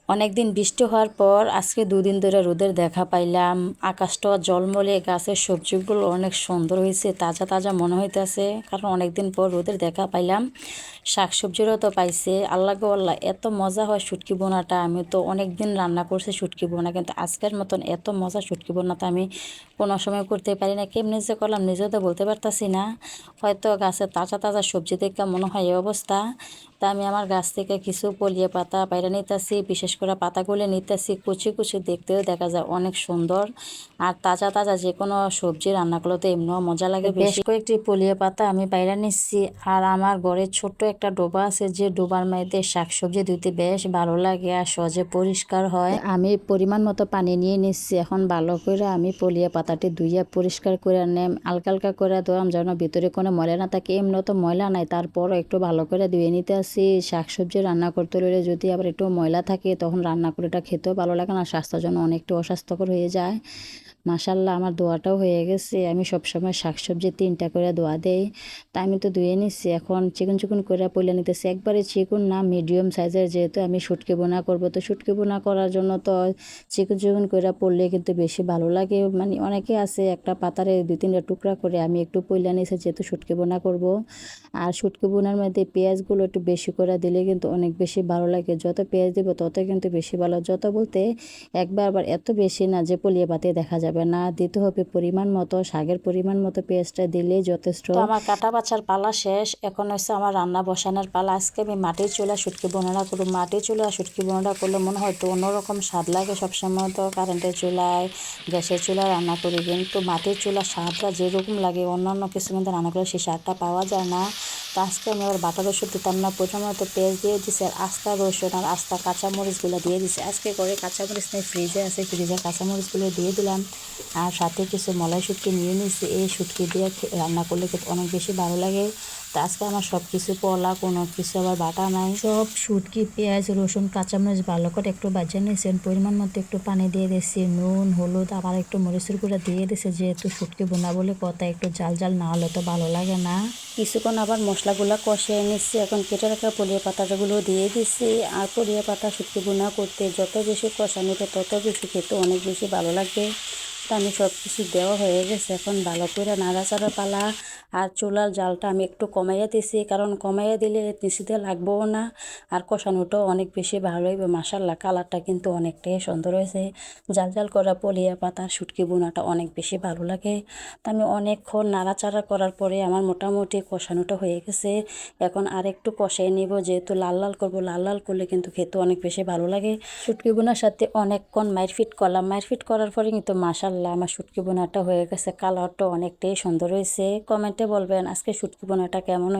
অনেকদিন বৃষ্টি হওয়ার পর আজকে 2 দিন ধরে রোদের দেখা পাইলাম। আকাশটা জলমলে, গাছের সবজিগুলো অনেক সুন্দর হয়েছে, তাজা তাজা মনে হইতেছে, কারণ অনেকদিন পর রোদের দেখা পাইলাম। শাকসবজিরও তো পাইছে। আল্লাহ গো আল্লাহ, এত মজা হয় শুটকি বোনাটা। আমি তো অনেক দিন রান্না করছি শুটকি বোনা, কিন্তু আজকের মতন এত মজা শুটকি বোনাটা আমি কোনো সময় করতে পারি না। কেমনি যে করলাম নিজেও তো বলতে পারতাছি না। হয়তো গাছের তাজা তাজা সবজি দেখে মনে হয় এই অবস্থা। তা আমি আমার গাছ থেকে কিছু পলিয়ে পাতা বাইরে নিতেছি, বিশেষ করে পাতাগুলো নিতেছি। কুচি কুচি দেখতেও দেখা যায় অনেক সুন্দর। আর তাজা তাজা যে কোনো সবজি রান্না করলে তো এমনিও মজা লাগে। বেশ কয়েকটি পলিয়ে পাতা আমি বাইরে নিচ্ছি। আর আমার ঘরে ছোট্ট একটা ডোবা আছে, যে ডোবার মধ্যে শাকসবজি ধুতে বেশ ভালো লাগে আর সহজে পরিষ্কার হয়। আমি পরিমাণ মতো পানি নিয়ে নিচ্ছি। এখন ভালো করে আমি পলিয়ে পাতাটি ধুইয়া পরিষ্কার করে নেম, হালকা হালকা করে ধোয়াম যেন ভিতরে কোনো ময়লা না থাকে। এমনি তো ময়লা নাই, তারপরও একটু ভালো করে ধুয়ে নিতে আসি। শাকসবজি রান্না করতে হলে যদি আবার একটু ময়লা থাকে, তখন রান্না করে এটা খেতেও ভালো লাগে না, স্বাস্থ্যের জন্য অনেকটা অস্বাস্থ্যকর হয়ে যায়। মাশাল্লাহ, আমার দোয়াটাও হয়ে গেছে। আমি সবসময় শাকসবজি 3টা করে দোয়া দেই। তা আমি তো ধুয়ে নিচ্ছি। এখন চিকন চিকন করে পইলা নিতেছি, একবারে চিকন না, মিডিয়াম সাইজের। যেহেতু আমি শুটকি বোনা করবো, তো শুটকি বোনা করার জন্য তো চিকন চিকন করে পড়লে কিন্তু বেশি ভালো লাগে। মানে অনেকে আছে একটা পাতারে 2-3টা টুকরা করে, আমি একটু পইলা নিয়েছি যেহেতু শুটকি বোনা করব। আর শুটকি বোনার মধ্যে পেঁয়াজগুলো একটু বেশি করে দিলে কিন্তু অনেক বেশি ভালো লাগে। যত পেঁয়াজ দিব তত কিন্তু বেশি ভালো। যত বলতে একবার আবার এত বেশি না যে পলিয়ে পাতে দেখা যাবে না, দিতে হবে পরিমাণ মতো, শাকের পরিমাণ মতো পেঁয়াজটা দিলেই যথেষ্ট। তো আমার কাটা বাছার পালা শেষ, এখন হচ্ছে আমার রান্না বসানোর পালা। আজকে আমি মাটির চুলা শুটকি বোনাটা করব। মাটির চুলা শুটকি বোনাটা করলে মনে হয় একটু অন্যরকম স্বাদ লাগে। সবসময় তো কারেন্টের চুলায়, গ্যাসের চুলায় রান্না করি, কিন্তু মাটির চুলার স্বাদটা যেরকম লাগে অন্যান্য কিছু মধ্যে রান্না করলে সেই স্বাদটা পাওয়া যায় না। তো আজকে আমি আবার বাটা রসুন দিতাম না, প্রথমত পেঁয়াজ দিয়ে দিছি, আর আস্তা রসুন আর আস্তা কাঁচামরিচগুলো দিয়ে দিছি। আজকে করে কাঁচামরিচ নেই, ফ্রিজে আছে, ফ্রিজের কাঁচামরিচগুলো দিয়ে দিলাম। আর সাথে কিছু মলাই শুটকি নিয়ে নিয়েছি। এই শুটকি দিয়ে রান্না করলে কিন্তু অনেক বেশি ভালো লাগে। তো আজকে আমার সব কিছু পলা, কোনো কিছু আবার বাটা নাই। সব শুটকি, পেঁয়াজ, রসুন, কাঁচামরিচ ভালো করে একটু বাজিয়ে নিয়েছেন। পরিমাণ মতো একটু পানি দিয়ে দিয়েছি, নুন, হলুদ, আবার একটু মরিচের গুঁড়া দিয়ে দিয়েছে। যেহেতু শুটকি বোনা বলে কথা, একটু জাল জাল না হলে তো ভালো লাগে না। কিছুক্ষণ আবার মশলাগুলো কষিয়ে নিচ্ছি। এখন কেটে রাখা পলিয়ে পাতাগুলো দিয়ে দিচ্ছি। আর পলিয়ে পাতা শুটকি বোনা করতে যত বেশি কষানো হবে তত বেশি খেতে অনেক বেশি ভালো লাগবে। তো আমি সব কিছু দেওয়া হয়ে গেছে, এখন ভালো করে নাড়াচাড়া পালা। আর চুলার জালটা আমি একটু কমাইয়া দিছি, কারণ কমাইয়া দিলে নিচিতে লাগবেও না, আর কষানোটাও অনেক বেশি ভালো হইবে। মাশাল্লাহ, কালারটা কিন্তু অনেকটাই সুন্দর হয়েছে। জাল জাল করা পলিয়া পাতা শুটকি বোনাটা অনেক বেশি ভালো লাগে। তো আমি অনেকক্ষণ নাড়াচাড়া করার পরে আমার মোটামুটি কষানোটা হয়ে গেছে। এখন আর একটু কষিয়ে নিব, যেহেতু লাল লাল করবো। লাল লাল করলে কিন্তু খেতে অনেক বেশি ভালো লাগে। শুটকি বোনার সাথে অনেকক্ষণ মারফিট করলাম। মারফিট করার পরে কিন্তু মাশাল্লাহ, আমার শুটকি বোনাটা হয়ে গেছে। কালারটা অনেকটাই সুন্দর হয়েছে। কমেন্টে বলবেন আজকে শুটকি বোনাটা কেমন হয়েছে।